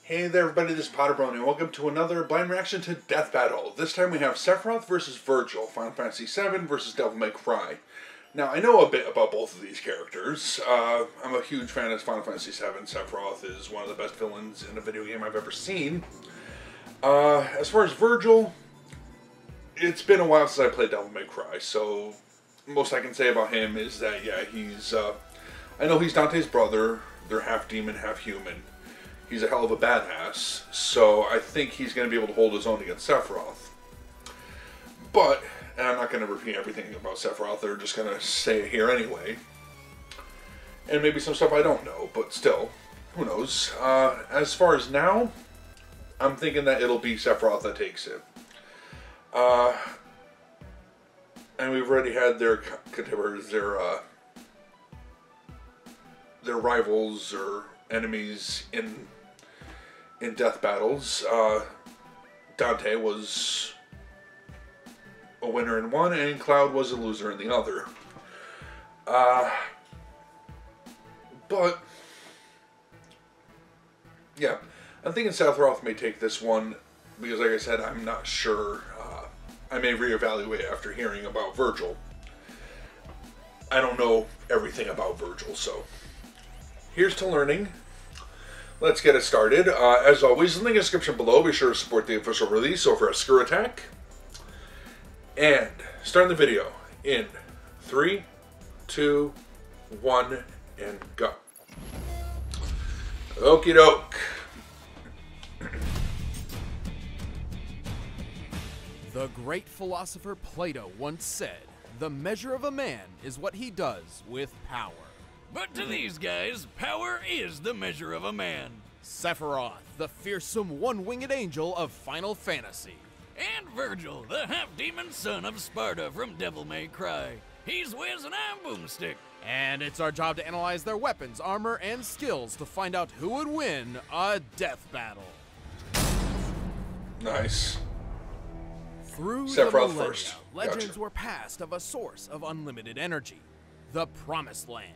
Hey there everybody, this is PotterBrony, and welcome to another blind reaction to Death Battle. This time we have Sephiroth versus Vergil, Final Fantasy VII versus Devil May Cry. Now, I know a bit about both of these characters. I'm a huge fan of Final Fantasy VII. Sephiroth is one of the best villains in a video game I've ever seen. As far as Vergil, it's been a while since I played Devil May Cry, so most I can say about him is that, yeah, he's, I know he's Dante's brother. They're half demon, half human. He's a hell of a badass, so I think he's going to be able to hold his own against Sephiroth. But, and I'm not going to repeat everything about Sephiroth, they're just going to say it here anyway. And maybe some stuff I don't know, but still, who knows. As far as now, I'm thinking that it'll be Sephiroth that takes it. And we've already had their rivals or enemies in death battles. Dante was a winner in one, and Cloud was a loser in the other. But yeah, I'm thinking Sephiroth may take this one because, like I said, I'm not sure. I may reevaluate after hearing about Vergil. I don't know everything about Vergil, so here's to learning. Let's get it started. As always, link in the description below. Be sure to support the official release over at Screw Attack. And starting the video in 3, 2, 1, and go. Okie doke. The great philosopher Plato once said, "The measure of a man is what he does with power." But to these guys, power is the measure of a man. Sephiroth, the fearsome one-winged angel of Final Fantasy. And Vergil, the half-demon son of Sparta from Devil May Cry. He's whiz and I'm boomstick. And it's our job to analyze their weapons, armor, and skills to find out who would win a death battle. Nice. Through Sephiroth the millennia, first. legends Gotcha. were passed of a source of unlimited energy, the Promised Land.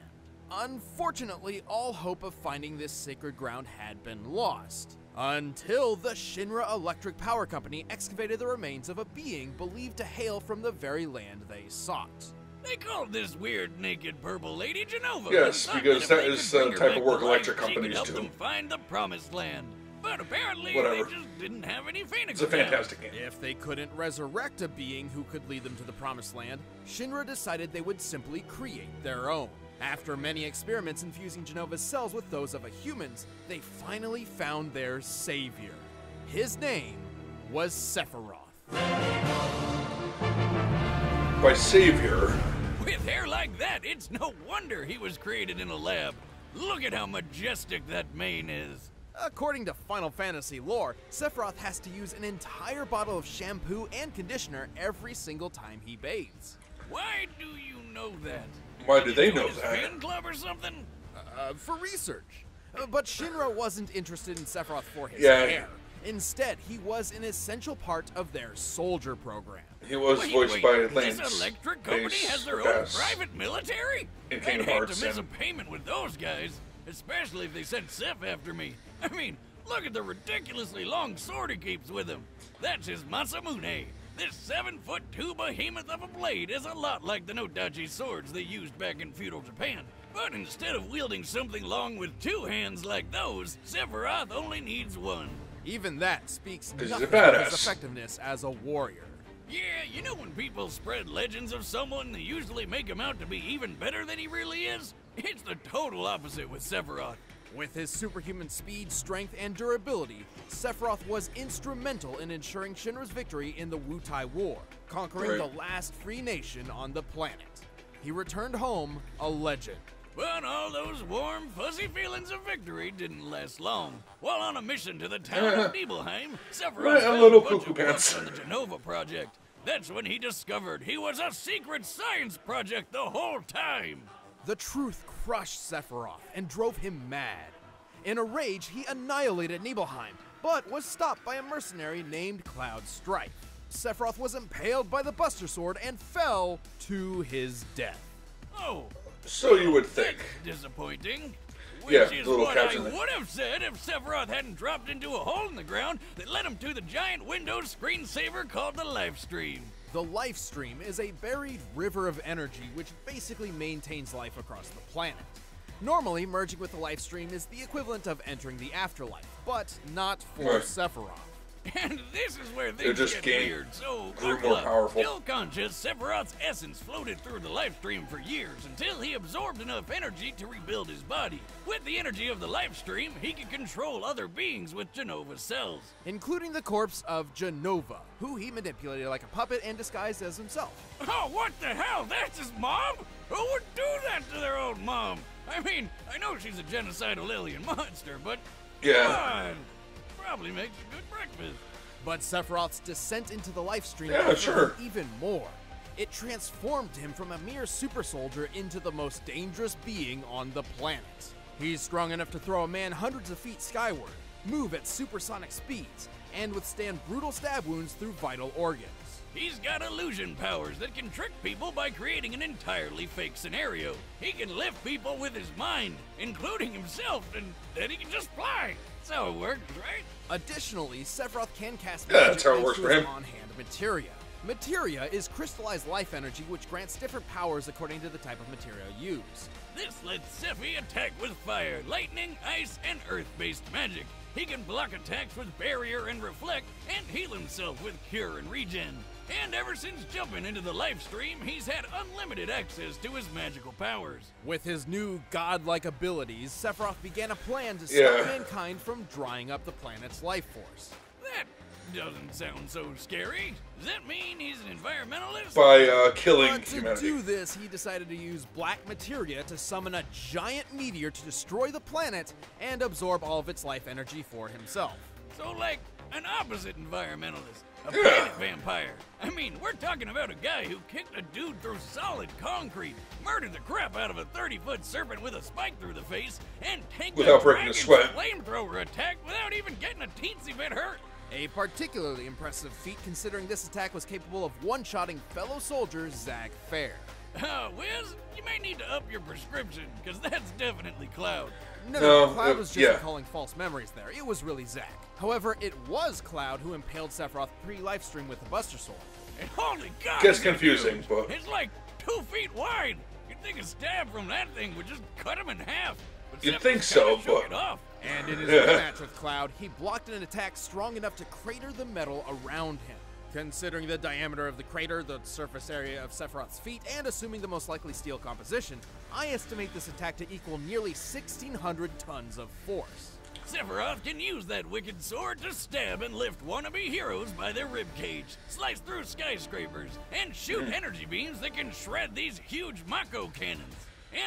Unfortunately, all hope of finding this sacred ground had been lost, until the Shinra Electric Power Company excavated the remains of a being believed to hail from the very land they sought. They called this weird naked purple lady Jenova. Yes, and thought because if that they is could the bring her type back of work to life, electric she could companies help do. them find the Promised Land. But apparently Whatever. they just didn't have any Phoenix. It's a fantastic game. If they couldn't resurrect a being who could lead them to the Promised Land, Shinra decided they would simply create their own. After many experiments infusing Jenova's cells with those of a human's, they finally found their savior. His name was Sephiroth. By savior. With hair like that, it's no wonder he was created in a lab. Look at how majestic that mane is. According to Final Fantasy lore, Sephiroth has to use an entire bottle of shampoo and conditioner every single time he bathes. Why do you know that? Why do they You know his that? fan club or something? For research. But Shinra wasn't interested in Sephiroth for his Yeah. hair. Instead, he was an essential part of their soldier program. He was Wait, voiced by this Lance. electric company has their own Bass. private military? In I'd Kingdom hate Hearts to miss a and- payment with those guys, especially if they sent Seph after me. I mean, look at the ridiculously long sword he keeps with him. That's his Masamune. This 7'2" behemoth of a blade is a lot like the Nodachi swords they used back in feudal Japan. But instead of wielding something long with two hands like those, Sephiroth only needs one. Even that speaks 'Cause he's nothing a badass. of his effectiveness as a warrior. Yeah, you know when people spread legends of someone, they usually make him out to be even better than he really is? It's the total opposite with Sephiroth. With his superhuman speed, strength, and durability, Sephiroth was instrumental in ensuring Shinra's victory in the Wutai War, conquering Right. the last free nation on the planet. He returned home a legend. But all those warm, fuzzy feelings of victory didn't last long. While on a mission to the town of Nibelheim, Sephiroth Right, a found little a bunch cuckoo of books pants. on the Jenova project. That's when he discovered he was a secret science project the whole time. The truth crushed Sephiroth and drove him mad. In a rage, he annihilated Nibelheim, but was stopped by a mercenary named Cloud Strife. Sephiroth was impaled by the Buster Sword and fell to his death. Oh, So you would think. disappointing. Which Yeah, is the little what cabs I in there. would have said if Sephiroth hadn't dropped into a hole in the ground that led him to the giant Windows screensaver called the life stream. The life stream is a buried river of energy which basically maintains life across the planet. Normally, merging with the life stream is the equivalent of entering the afterlife, but not for Right. Sephiroth. And this is where It things just get gained- weird. So, grew buckle more up. powerful. Still conscious, Sephiroth's essence floated through the life stream for years until he absorbed enough energy to rebuild his body. With the energy of the life stream, he could control other beings with Genova's cells. Including the corpse of Genova, who he manipulated like a puppet and disguised as himself. Oh, what the hell? That's his mom? Who would do that to their own mom? I mean, I know she's a genocidal alien monster, but Yeah. come on. Probably makes a good breakfast. But Sephiroth's descent into the life stream Yeah, affected sure. him even more. It transformed him from a mere super soldier into the most dangerous being on the planet. He's strong enough to throw a man hundreds of feet skyward, move at supersonic speeds, and withstand brutal stab wounds through vital organs. He's got illusion powers that can trick people by creating an entirely fake scenario. He can lift people with his mind, including himself, and then he can just fly. That's how it works, right? Additionally, Sephiroth can cast Yeah, magic that's how it thanks works to for his him. on-hand materia. Materia is crystallized life energy which grants different powers according to the type of material used. This lets Sephi attack with fire, lightning, ice, and earth-based magic. He can block attacks with barrier and reflect, and heal himself with cure and regen. And ever since jumping into the life stream, he's had unlimited access to his magical powers. With his new godlike abilities, Sephiroth began a plan to Yeah. stop mankind from drying up the planet's life force. That doesn't sound so scary. Does that mean he's an environmentalist? By killing But to humanity. do this, he decided to use black materia to summon a giant meteor to destroy the planet and absorb all of its life energy for himself. So, like, an opposite environmentalist. A planet vampire. I mean, we're talking about a guy who kicked a dude through solid concrete, murdered the crap out of a 30-foot serpent with a spike through the face, and tanked Without a breaking a dragon's sweat. flamethrower attack without even getting a teensy bit hurt. A particularly impressive feat considering this attack was capable of one-shotting fellow soldier Zag Fair. Wiz, you may need to up your prescription, because that's definitely Cloud. No, No, Cloud was just yeah. recalling false memories there. It was really Zack. However, it was Cloud who impaled Sephiroth pre-livestream with the Buster Sword. And holy God! Gets it's confusing, huge. but- It's like 2 feet wide. You'd think a stab from that thing would just cut him in half. But You'd Sephiroth think so, kinda shook but- it off. And in his Yeah. rematch with Cloud, he blocked an attack strong enough to crater the metal around him. Considering the diameter of the crater, the surface area of Sephiroth's feet, and assuming the most likely steel composition, I estimate this attack to equal nearly 1,600 tons of force. Sephiroth can use that wicked sword to stab and lift wannabe heroes by their ribcage, slice through skyscrapers, and shoot energy beams that can shred these huge Mako cannons.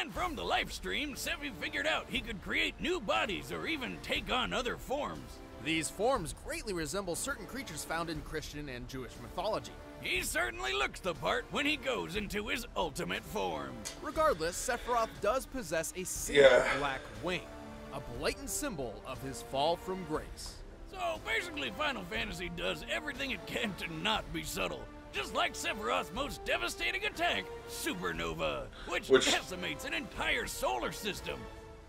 And from the life stream, Sephi figured out he could create new bodies or even take on other forms. These forms greatly resemble certain creatures found in Christian and Jewish mythology. He certainly looks the part when he goes into his ultimate form. Regardless, Sephiroth does possess a single Yeah. black wing, a blatant symbol of his fall from grace. So basically, Final Fantasy does everything it can to not be subtle. Just like Sephiroth's most devastating attack, Supernova, which decimates an entire solar system.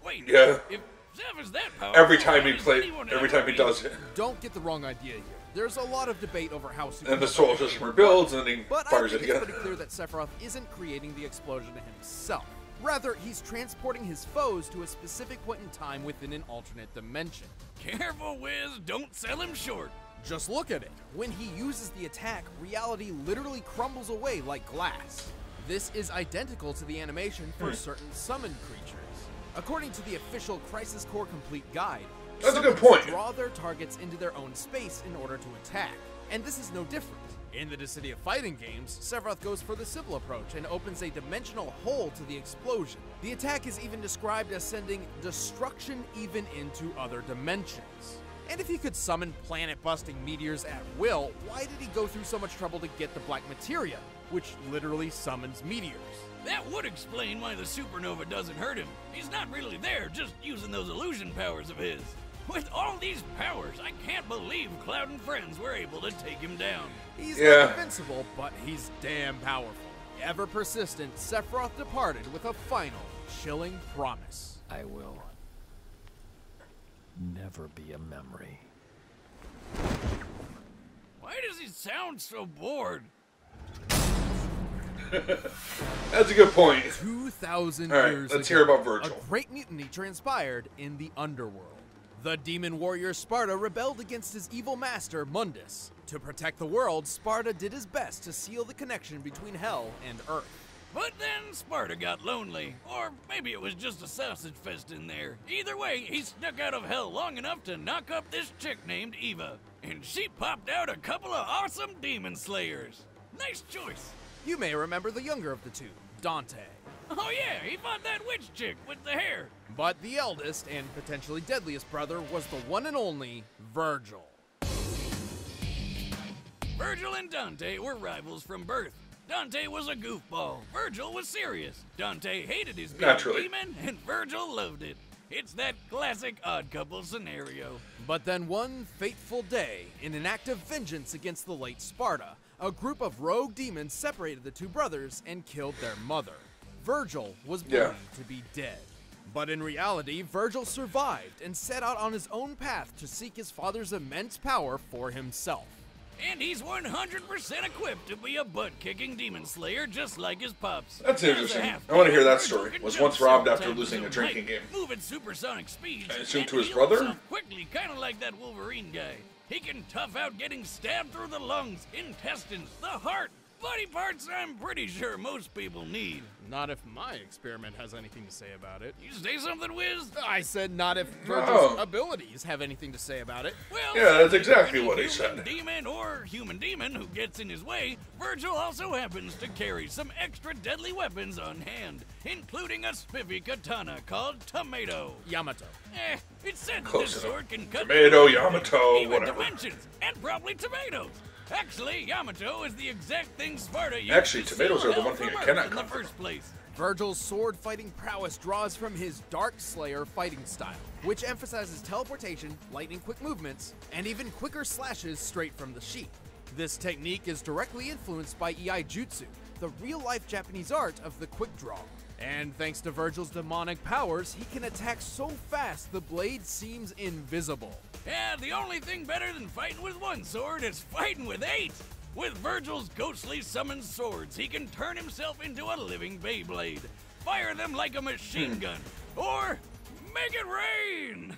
Wait, Yeah. if Zeph is that powerful, Every time he how does anyone every ever time he beat- does it. Don't get the wrong idea here. There's a lot of debate over how And the Supernova solar is system created. rebuilds, and then he But I fires think it it's again. pretty clear that Sephiroth isn't creating the explosion himself. Rather, he's transporting his foes to a specific point in time within an alternate dimension. Careful, Wiz, don't sell him short. Just look at it. When he uses the attack, reality literally crumbles away like glass. This is identical to the animation for certain summoned creatures. According to the official Crisis Core Complete Guide, That's a good summons point. draw their targets into their own space in order to attack. And this is no different. In the Dissidia fighting games, Sephiroth goes for the simple approach and opens a dimensional hole to the explosion. The attack is even described as sending destruction even into other dimensions. And if he could summon planet-busting meteors at will, why did he go through so much trouble to get the black materia, which literally summons meteors? That would explain why the supernova doesn't hurt him. He's not really there, just using those illusion powers of his. With all these powers, I can't believe Cloud and friends were able to take him down. He's Yeah. not invincible, but he's damn powerful. Ever persistent, Sephiroth departed with a final, chilling promise. I will never be a memory. Why does he sound so bored? That's a good point. 2,000 All right, years let's ago, hear about Vergil. A great mutiny transpired in the underworld. The demon warrior Sparta rebelled against his evil master, Mundus. To protect the world, Sparta did his best to seal the connection between Hell and Earth. But then Sparta got lonely, or maybe it was just a sausage fest in there. Either way, he snuck out of hell long enough to knock up this chick named Eva, and she popped out a couple of awesome demon slayers. Nice choice. You may remember the younger of the two, Dante. Oh yeah, he fought that witch chick with the hair. But the eldest and potentially deadliest brother was the one and only Vergil. Vergil and Dante were rivals from birth. Dante was a goofball. Vergil was serious. Dante hated his Naturally. demon, and Vergil loved it. It's that classic odd couple scenario. But then one fateful day, in an act of vengeance against the late Sparta, a group of rogue demons separated the two brothers and killed their mother. Vergil was believed to be dead. But in reality, Vergil survived and set out on his own path to seek his father's immense power for himself. And he's 100% equipped to be a butt-kicking demon slayer just like his pops. That's As a interesting. half-breed, I want to hear that Vergil story. can Was jump once robbed several after times losing a his drinking height, game. move at supersonic speeds, I assume and to his heal brother? himself quickly, kind of like that Wolverine guy. He can tough out getting stabbed through the lungs, intestines, the heart, body parts I'm pretty sure most people need. Not if my experiment has anything to say about it. You say something, Wiz? I said not if Vergil's No. abilities have anything to say about it. Well, Yeah, that's if exactly any what he human said. Demon or human demon who gets in his way, Vergil also happens to carry some extra deadly weapons on hand, including a spiffy katana called Tomato. Yamato. It's said Close this enough. sword can cut Tomato, through Yamato, even whatever. dimensions, and probably tomatoes. Actually, Yamato is the exact thing Sparta used Actually, to tomatoes seal are the hell one thing from I Earth cannot in the come from. first place. Vergil's sword-fighting prowess draws from his Dark Slayer fighting style, which emphasizes teleportation, lightning-quick movements, and even quicker slashes straight from the sheath. This technique is directly influenced by Iaijutsu, the real-life Japanese art of the quick draw. And thanks to Vergil's demonic powers, he can attack so fast the blade seems invisible. Yeah, the only thing better than fighting with one sword is fighting with 8. With Vergil's ghostly summoned swords, he can turn himself into a living Beyblade, fire them like a machine gun, or make it rain!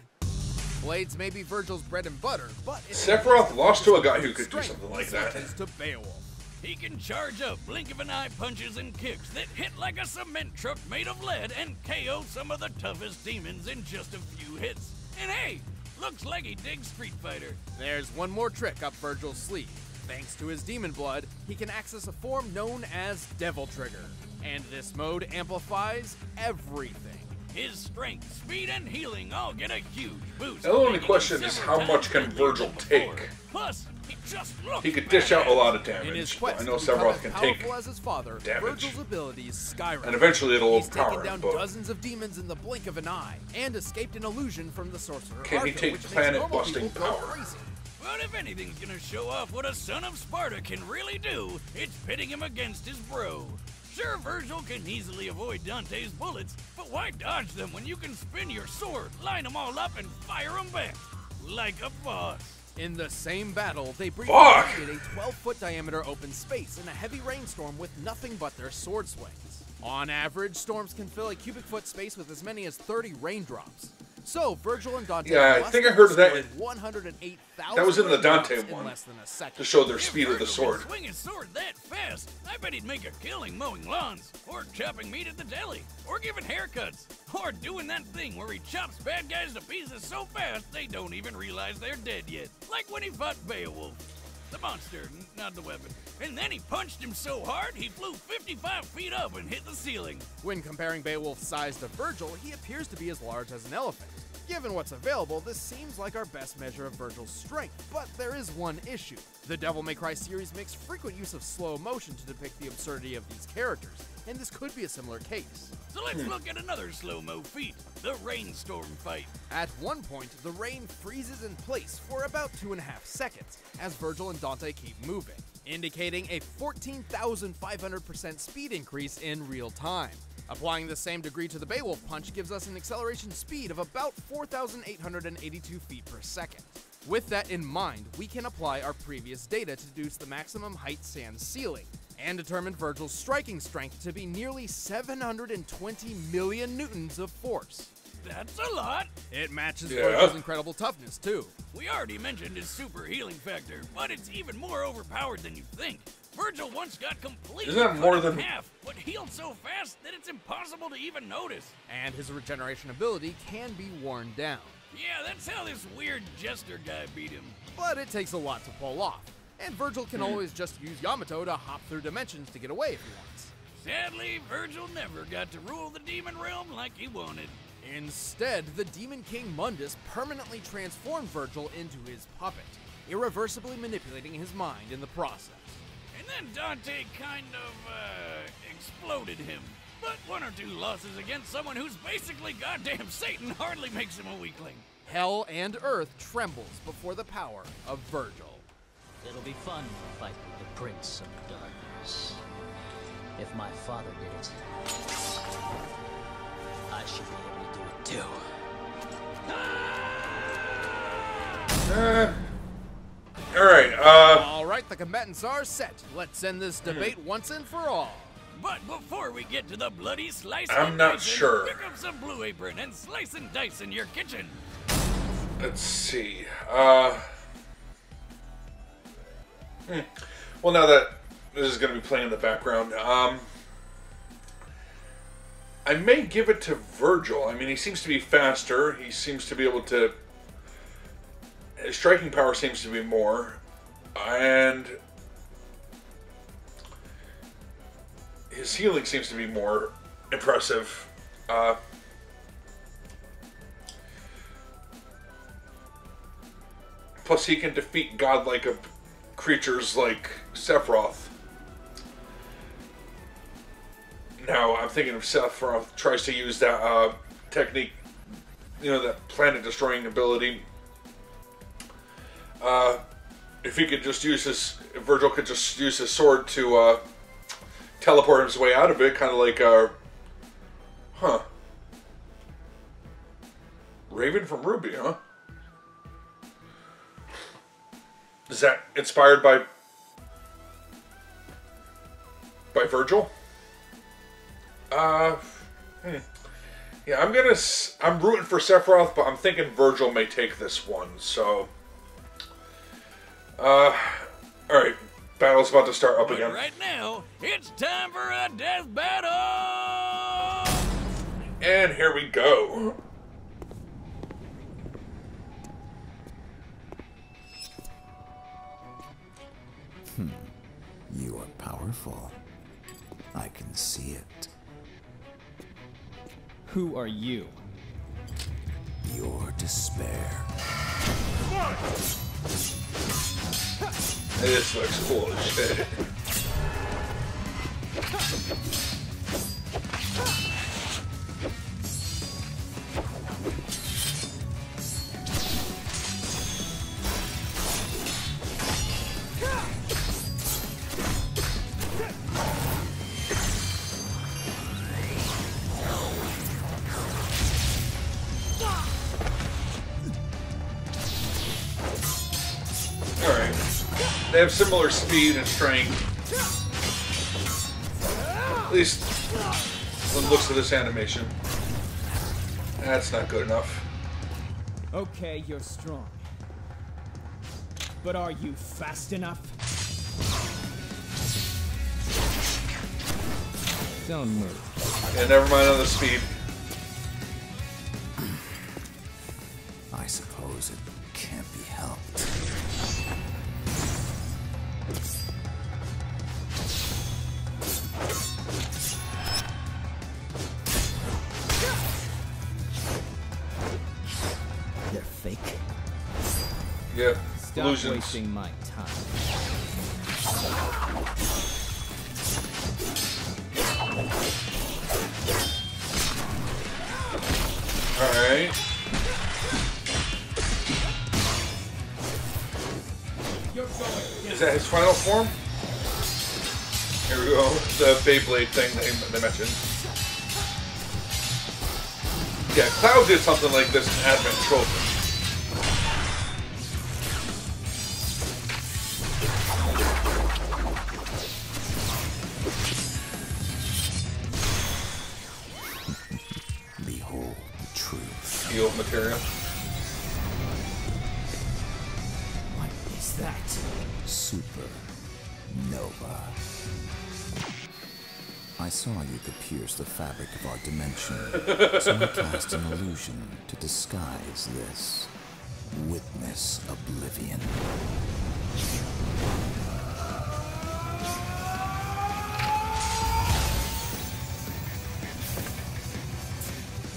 Blades may be Vergil's bread and butter, but Sephiroth lost to a guy who could do something like that. To Beowulf. He can charge up blink-of-an-eye punches and kicks that hit like a cement truck made of lead and KO some of the toughest demons in just a few hits. And hey, looks like he digs Street Fighter. There's one more trick up Vergil's sleeve. Thanks to his demon blood, he can access a form known as Devil Trigger. And this mode amplifies everything. His strength, speed, and healing all get a huge boost. The only making him question is several how much times can deadlier Vergil than before. take? Plus, he just looks He could dish out a lot of In his damage. quest I know to become Sephiroth as can powerful take, as his father, damage. Vergil's abilities skyrocket. and eventually it'll He's taken overpower down him. But dozens of demons in the blink of an eye, and escaped an illusion from the sorcerer Can he Arthur, take which makes planet-busting normal people go power? crazy. But if anything's gonna show off what a son of Sparta can really do, it's pitting him against his bro. Sure, Vergil can easily avoid Dante's bullets, but why dodge them when you can spin your sword, line them all up, and fire them back? Like a boss. In the same battle, they briefly Fuck! created a 12-foot diameter open space in a heavy rainstorm with nothing but their sword swings. On average, storms can fill a cubic foot space with as many as 30 raindrops. So, Vergil and Dante Yeah, I must think I have heard of that. destroyed 108,000 That was in the raindrops Dante in one. less than a second. to show their If speed of the Vergil sword. could swing his sword that fast, I bet he'd make a killing mowing lawns, or chopping meat at the deli, or giving haircuts, or doing that thing where he chops bad guys to pieces so fast they don't even realize they're dead yet. Like when he fought Beowulf. The monster, not the weapon. And then he punched him so hard he flew 55 feet up and hit the ceiling. When comparing Beowulf's size to Vergil, he appears to be as large as an elephant. Given what's available, this seems like our best measure of Vergil's strength, but there is one issue. The Devil May Cry series makes frequent use of slow motion to depict the absurdity of these characters, and this could be a similar case. So let's look at another slow-mo feat, the rainstorm fight. At one point, the rain freezes in place for about 2.5 seconds, as Vergil and Dante keep moving, indicating a 14,500% speed increase in real time. Applying the same degree to the Beowulf punch gives us an acceleration speed of about 4,882 feet per second. With that in mind, we can apply our previous data to deduce the maximum height sans ceiling, and determine Vergil's striking strength to be nearly 720 million newtons of force. That's a lot. It matches Vergil's incredible toughness, too. We already mentioned his super healing factor, but it's even more overpowered than you think. Vergil once got completely cut in half, but healed so fast that it's impossible to even notice. And his regeneration ability can be worn down. Yeah, that's how this weird jester guy beat him. But it takes a lot to pull off, and Vergil can always just use Yamato to hop through dimensions to get away if he wants. Sadly, Vergil never got to rule the demon realm like he wanted. Instead, the Demon King Mundus permanently transformed Vergil into his puppet, irreversibly manipulating his mind in the process. And then Dante kind of, exploded him. But 1 or 2 losses against someone who's basically goddamn Satan hardly makes him a weakling. Hell and Earth trembles before the power of Vergil. It'll be fun to fight with the Prince of Darkness. If my father did it, I should be able to do it too. Alright, the combatants are set. Let's end this debate once and for all. But before we get to the bloody slice I'm not sure. Pick up some Blue Apron and slice and dice in your kitchen. Let's see. Well, now that this is going to be playing in the background, I may give it to Vergil. I mean, he seems to be faster. He seems to be able to... His striking power seems to be more. And his healing seems to be more impressive. Plus, he can defeat godlike creatures like Sephiroth. Now, I'm thinking if Sephiroth tries to use that technique, you know, that planet-destroying ability. If he could just use his... If Vergil could just use his sword to teleport his way out of it, kind of like... Raven from Ruby, huh? Is that inspired by Vergil? Yeah, I'm rooting for Sephiroth, but I'm thinking Vergil may take this one, so... Alright, battle's about to start up again. Right now, it's time for a death battle! And here we go. You are powerful. I can see it. Who are you? Your despair. This looks cool as shit. They have similar speed and strength. At least from the looks of this animation. That's not good enough. Okay, you're strong. But are you fast enough? Don't move. Yeah, never mind on the speed. I suppose it can't be helped. They're fake. Yep. Stop Illusions. wasting my time. Alright. Is that his final form? Here we go. The Beyblade thing they mentioned. Yeah, Cloud did something like this in Advent Children. Behold the truth. Field material. What is that? Supernova. I saw you could pierce the fabric of our dimension, so I cast an illusion to disguise this. Witness oblivion.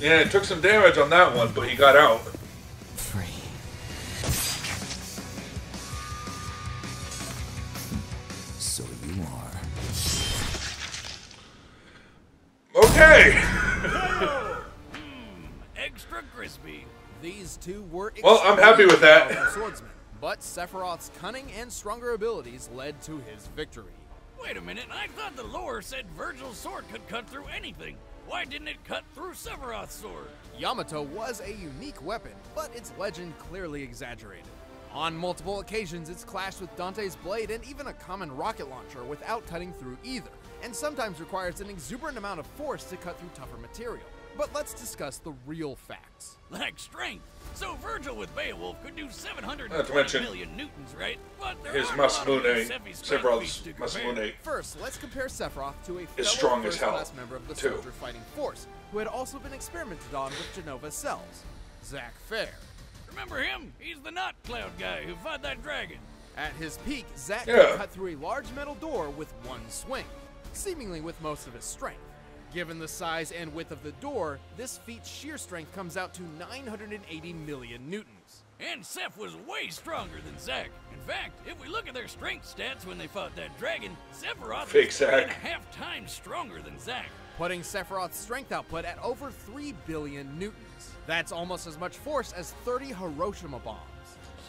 Yeah, it took some damage on that one, but he got out. Free. So you are. Okay! Extra crispy. These two were Well, I'm happy with that. extremely powerful swordsmen, but Sephiroth's cunning and stronger abilities led to his victory. Wait a minute, I thought the lore said Vergil's sword could cut through anything. Why didn't it cut through Sephiroth's sword? Yamato was a unique weapon, but its legend clearly exaggerated. On multiple occasions, it's clashed with Dante's blade and even a common rocket launcher without cutting through either, and sometimes requires an exuberant amount of force to cut through tougher material. But let's discuss the real facts. Like strength. So Vergil with Beowulf could do Not to 720 mention million newtons, right? But there His aren't a lot of Masamune, Sephi's strength feats Sephiroth's to compare. Masamune. First, let's compare Sephiroth to a Is fellow strong as hell, first-class member of the too. Soldier Fighting Force, who had also been experimented on with Genova cells, Zack Fair. Remember him? He's the not Cloud guy who fought that dragon. At his peak, Zack Yeah. could cut through a large metal door with one swing, seemingly with most of his strength. Given the size and width of the door, this feat's sheer strength comes out to 980 million newtons. And Seph was way stronger than Zack. In fact, if we look at their strength stats when they fought that dragon, Sephiroth Fake was Zack. 3.5 times stronger than Zack. Putting Sephiroth's strength output at over 3 billion newtons. That's almost as much force as 30 Hiroshima bombs.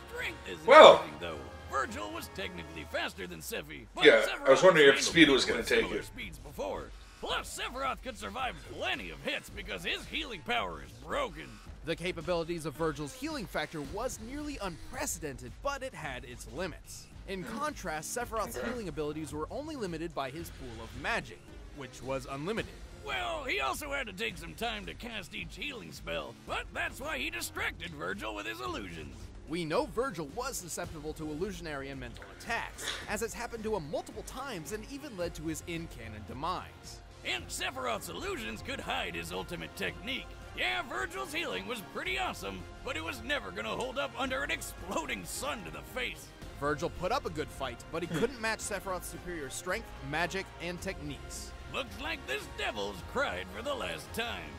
Strength isn't Well- everything, though. Vergil was technically faster than Sephi, but Yeah, Sephiroth I was wondering if handled speed was people gonna with take similar it. speeds before. Plus, Sephiroth could survive plenty of hits because his healing power is broken. The capabilities of Vergil's healing factor was nearly unprecedented, but it had its limits. In contrast, Sephiroth's healing abilities were only limited by his pool of magic, which was unlimited. Well, he also had to take some time to cast each healing spell, but that's why he distracted Vergil with his illusions. We know Vergil was susceptible to illusionary and mental attacks, as it's happened to him multiple times and even led to his in-canon demise. And Sephiroth's illusions could hide his ultimate technique. Yeah, Vergil's healing was pretty awesome, but it was never gonna hold up under an exploding sun to the face. Vergil put up a good fight, but he couldn't match Sephiroth's superior strength, magic, and techniques. Looks like this devil's cried for the last time.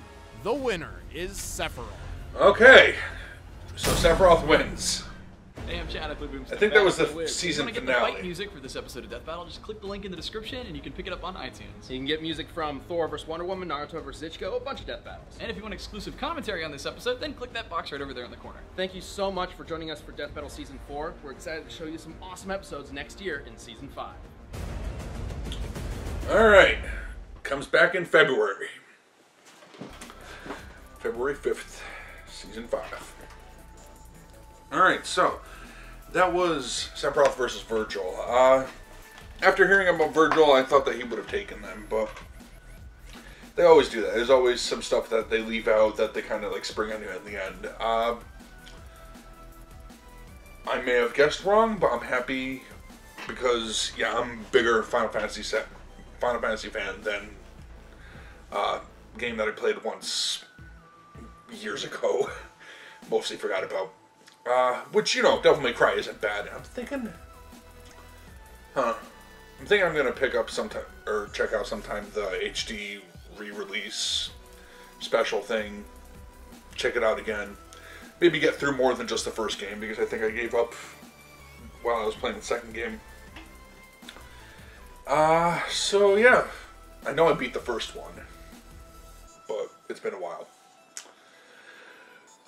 The winner is Sephiroth. Okay. So Sephiroth wins. Hey, I'm Chad. I think that was the season If you want to get finale. the fight music for this episode of Death Battle, just click the link in the description and you can pick it up on iTunes. You can get music from Thor vs. Wonder Woman, Naruto vs. Ichigo, a bunch of death battles. And if you want exclusive commentary on this episode, then click that box right over there in the corner. Thank you so much for joining us for Death Battle Season 4. We're excited to show you some awesome episodes next year in Season 5. Alright. Comes back in February. February 5th, Season 5. Alright, so that was Sephiroth versus Vergil. After hearing about Vergil, I thought that he would have taken them, but they always do that. There's always some stuff that they leave out that they kind of like spring on you in the end. I may have guessed wrong, but I'm happy because, yeah, I'm a bigger Final Fantasy fan than a game that I played once years ago. Mostly forgot about. Which, you know, Devil May Cry isn't bad. I'm thinking I'm gonna pick up sometime, or check out sometime the HD re-release special thing. Check it out again. Maybe get through more than just the first game, because I think I gave up while I was playing the second game. So yeah. I know I beat the first one, but it's been a while.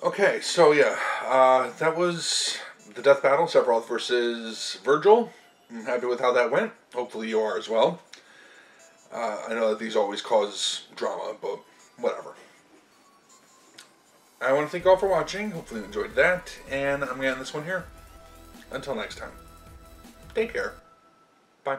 Okay, so yeah, that was the death battle, Sephiroth versus Vergil. I'm happy with how that went. Hopefully you are as well. I know that these always cause drama, but whatever. I want to thank you all for watching. Hopefully you enjoyed that. And I'm going to end this one here. Until next time. Take care. Bye.